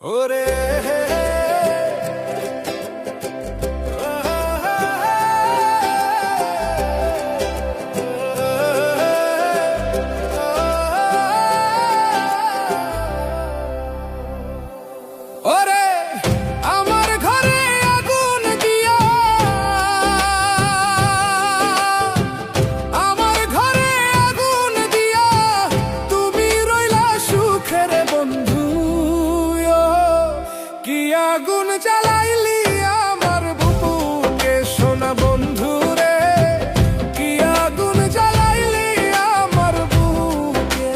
ওরে ওরে আমার ঘরে আগুন দিয়া আমার ঘরে আগুন দিয়া তুমি রইলা সুখের বন্ধু কি আগুন জ্বালাইলি আমার বুকে সোনা বন্ধু রে কি আগুন জ্বালাইলি আমার বুকে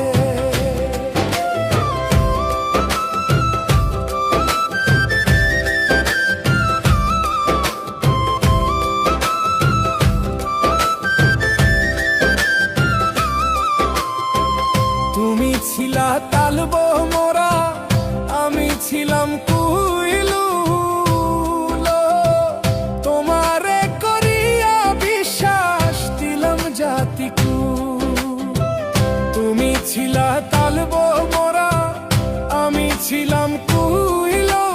তুমি ছিলা তালবো মোরা আমি ছিলাম কুইলু তোমারে করিয়া বিশ্বাস দিলাম জাতিকু তুমি ছিলা তালবো মোরা আমি ছিলাম কুইলু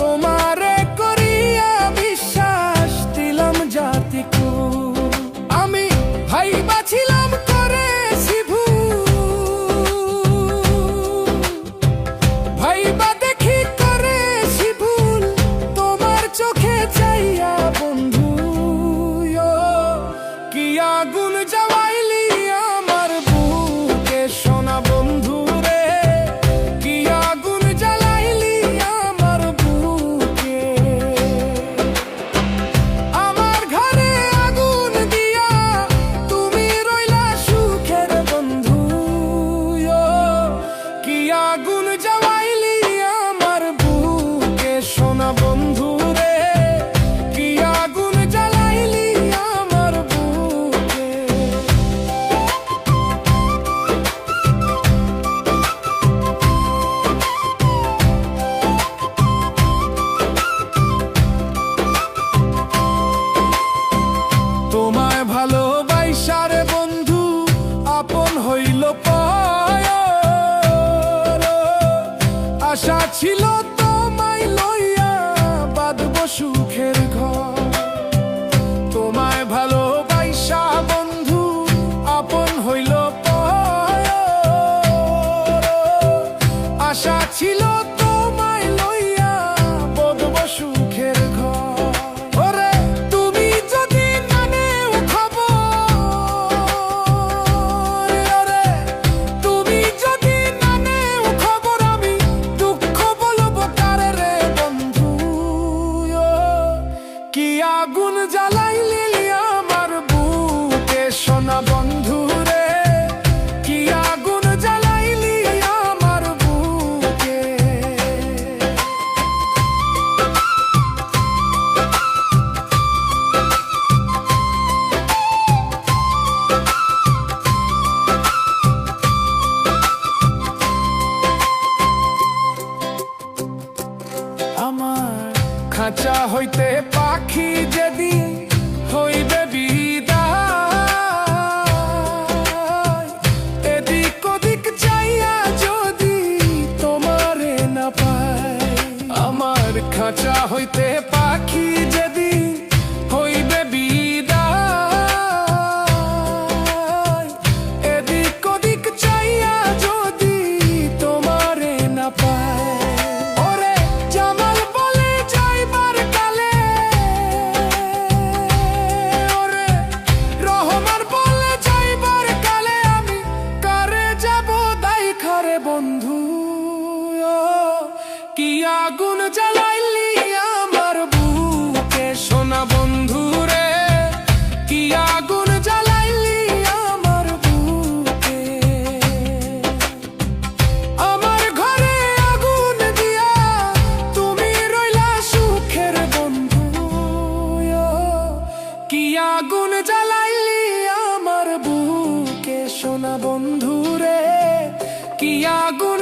তোমারে করিয়া বিশ্বাস দিলাম জাতিকু আমি ভাইবা ছিলাম আগুন জ্বালাইলি আমার বুকে সোনা বন্ধু রে কি আগুন জ্বালাইলি আমার বুকে আমার ঘরে আগুন দিয়া তুমি রইলা সুখের বন্ধু কি আগুন জ্বালাইলি আমার বুকে সোনা বন্ধু রে কি আগুন জ্বালাইলি আমার বুকে তোমায় ভালোবাসা রে বন্ধু আপন হইল পর আশা ছিল তোমায় লইয়া বাঁধব সুখের ঘর তোমায় ভালোবাসা বন্ধু আপন হইল পর আশা ছিল তোমায় লইয়া বাঁধব সুখের ঘর ওরে তুমি যদি না নেও খবর ওরে তুমি যদি না নেও খবর আমি দুঃখ বলবো কারে রে বন্ধু কি আগুন জ্বালাইলি আমার বুকে সোনা বন্ধু রে কি আগুন জ্বালাইলি আমার বুকে আমার খাঁচা হইতে পাখি যেদিন হইবে বিদায় এদিক ওদিক চাইয়া যদি তোমারে না পাই আমার খাঁচা হইতে পাখি যেদিন হইবে বিদায় এদিক ওদিক চাইয়া যদি তোমারে না পাই ওরে জামাল বলে যাইবার কালে ওরে রহমান বলে যাইবার কালে আমি কারে যাব দাই খারে বন্ধু কি আগুন জ্বালাইলি আমার বুকে সোনা বন্ধু রে কি আগুন জ্বালাইলি আমার বুকে আমার ঘরে আগুন দিয়া তুমি রইলা সুখের বন্ধু কি আগুন জ্বালাইলি আমার বুকে সোনা বন্ধু রে কি আগুন